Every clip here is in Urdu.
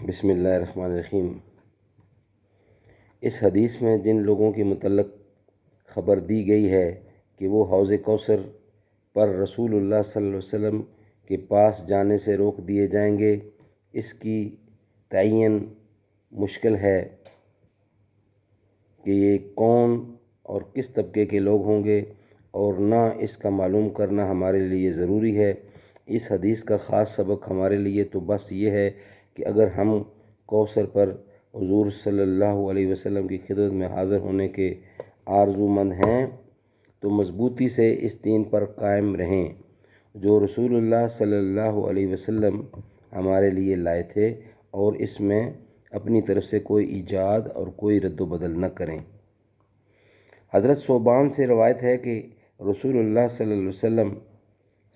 بسم اللہ الرحمن الرحیم۔ اس حدیث میں جن لوگوں کے متعلق خبر دی گئی ہے کہ وہ حوض کوثر پر رسول اللہ صلی اللہ علیہ وسلم کے پاس جانے سے روک دیے جائیں گے، اس کی تعین مشکل ہے کہ یہ کون اور کس طبقے کے لوگ ہوں گے، اور نہ اس کا معلوم کرنا ہمارے لیے ضروری ہے۔ اس حدیث کا خاص سبق ہمارے لیے تو بس یہ ہے کہ اگر ہم کوثر پر حضور صلی اللہ علیہ وسلم کی خدمت میں حاضر ہونے کے آرزو مند ہیں تو مضبوطی سے اس دین پر قائم رہیں جو رسول اللہ صلی اللہ علیہ وسلم ہمارے لیے لائے تھے، اور اس میں اپنی طرف سے کوئی ایجاد اور کوئی رد و بدل نہ کریں۔ حضرت ثوبان سے روایت ہے کہ رسول اللہ صلی اللہ علیہ وسلم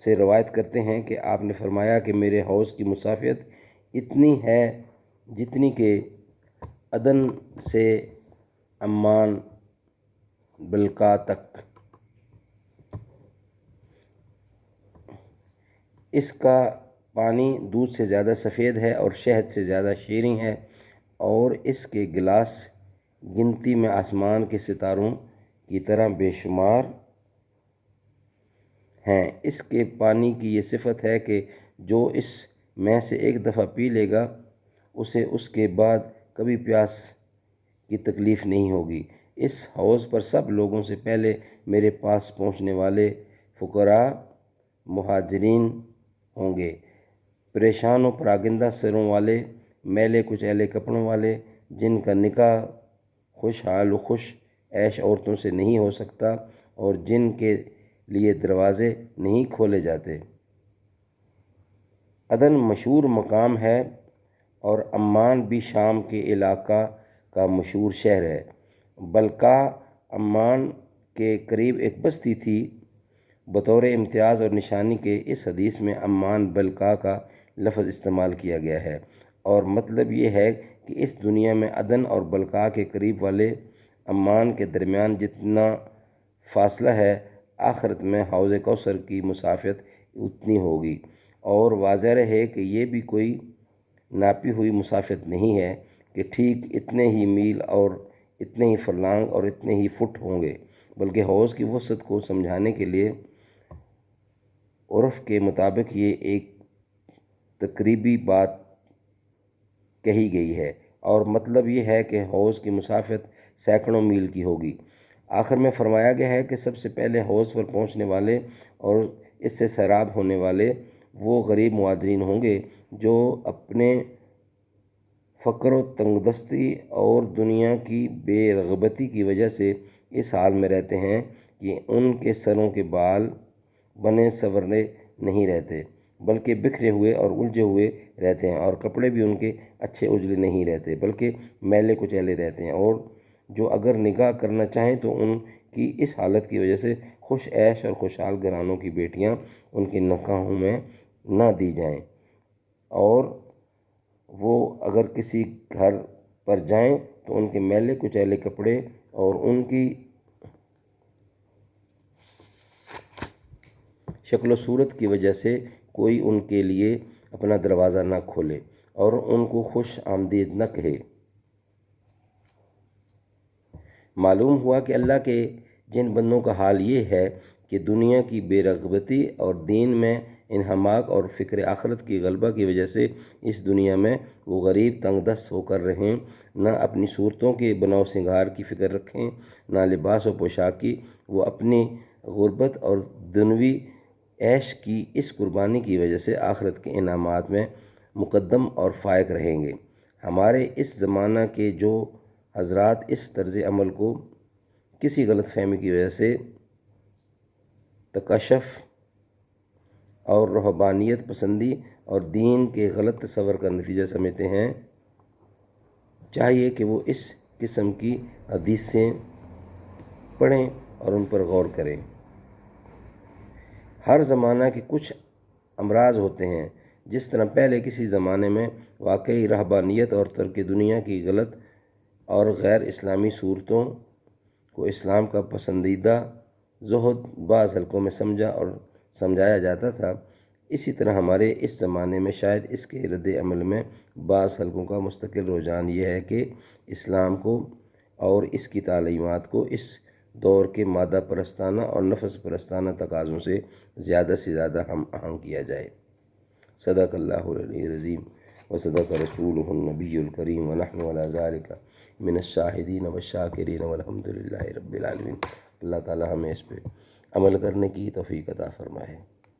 سے روایت کرتے ہیں کہ آپ نے فرمایا کہ میرے حوض کی مسافت اتنی ہے جتنی کہ عدن سے عمان بلقاء تک۔ اس کا پانی دودھ سے زیادہ سفید ہے اور شہد سے زیادہ شیریں ہے، اور اس کے گلاس گنتی میں آسمان کے ستاروں کی طرح بے شمار ہیں۔ اس کے پانی کی یہ صفت ہے کہ جو اس میں سے ایک دفعہ پی لے گا اسے اس کے بعد کبھی پیاس کی تکلیف نہیں ہوگی۔ اس حوض پر سب لوگوں سے پہلے میرے پاس پہنچنے والے فقراء مہاجرین ہوں گے، پریشان و پراگندہ سروں والے، میلے کچیلے کپڑوں والے، جن کا نکاح خوشحال و خوش عیش عورتوں سے نہیں ہو سکتا اور جن کے لیے دروازے نہیں کھولے جاتے۔ عدن مشہور مقام ہے اور عمان بھی شام کے علاقہ کا مشہور شہر ہے۔ بلقاء عمان کے قریب ایک بستی تھی۔ بطور امتیاز اور نشانی کے اس حدیث میں عمان بلقاء کا لفظ استعمال کیا گیا ہے، اور مطلب یہ ہے کہ اس دنیا میں عدن اور بلقاء کے قریب والے عمان کے درمیان جتنا فاصلہ ہے، آخرت میں حوض کوثر کی مسافت اتنی ہوگی، اور واضح رہے کہ یہ بھی کوئی ناپی ہوئی مسافت نہیں ہے کہ ٹھیک اتنے ہی میل اور اتنے ہی فرلانگ اور اتنے ہی فٹ ہوں گے، بلکہ حوض کی وسعت کو سمجھانے کے لیے عرف کے مطابق یہ ایک تقریبی بات کہی گئی ہے، اور مطلب یہ ہے کہ حوض کی مسافت سینکڑوں میل کی ہوگی۔ آخر میں فرمایا گیا ہے کہ سب سے پہلے حوض پر پہنچنے والے اور اس سے سیراب ہونے والے وہ غریب مہاجرین ہوں گے جو اپنے فقر و تنگ دستی اور دنیا کی بے رغبتی کی وجہ سے اس حال میں رہتے ہیں کہ ان کے سروں کے بال بنے سنورے نہیں رہتے، بلکہ بکھرے ہوئے اور الجھے ہوئے رہتے ہیں، اور کپڑے بھی ان کے اچھے اجلے نہیں رہتے بلکہ میلے کچیلے رہتے ہیں، اور جو اگر نکاح کرنا چاہیں تو ان کی اس حالت کی وجہ سے خوش عیش اور خوشحال گھرانوں کی بیٹیاں ان کے نکاحوں میں نہ دی جائیں، اور وہ اگر کسی گھر پر جائیں تو ان کے میلے کچیلے کپڑے اور ان کی شکل و صورت کی وجہ سے کوئی ان کے لیے اپنا دروازہ نہ کھولے اور ان کو خوش آمدید نہ کہے۔ معلوم ہوا کہ اللہ کے جن بندوں کا حال یہ ہے کہ دنیا کی بے رغبتی اور دین میں انہماک اور فکر آخرت کی غلبہ کی وجہ سے اس دنیا میں وہ غریب تنگ دست ہو کر رہیں، نہ اپنی صورتوں کے بناؤ سنگار کی فکر رکھیں، نہ لباس و پوشاک کی، وہ اپنی غربت اور دنیوی عیش کی اس قربانی کی وجہ سے آخرت کے انعامات میں مقدم اور فائق رہیں گے۔ ہمارے اس زمانہ کے جو حضرات اس طرز عمل کو کسی غلط فہمی کی وجہ سے تکشف اور رہبانیت پسندی اور دین کے غلط تصور کا نتیجہ سمجھتے ہیں، چاہیے کہ وہ اس قسم کی حدیثیں پڑھیں اور ان پر غور کریں۔ ہر زمانہ کے کچھ امراض ہوتے ہیں، جس طرح پہلے کسی زمانے میں واقعی رہبانیت اور ترک دنیا کی غلط اور غیر اسلامی صورتوں کو اسلام کا پسندیدہ زہد بعض حلقوں میں سمجھا اور سمجھایا جاتا تھا، اسی طرح ہمارے اس زمانے میں شاید اس کے رد عمل میں بعض حلقوں کا مستقل رجحان یہ ہے کہ اسلام کو اور اس کی تعلیمات کو اس دور کے مادہ پرستانہ اور نفس پرستانہ تقاضوں سے زیادہ ہم آہنگ کیا جائے۔ صدق اللہ العلی العظیم و صدق رسولہ النبی الکریم ونحن علی ذالک من الشاہدین والشاکرین والحمد للہ رب العالمین۔ اللہ تعالی ہمیں اس پہ عمل کرنے کی توفیق عطا فرمائے۔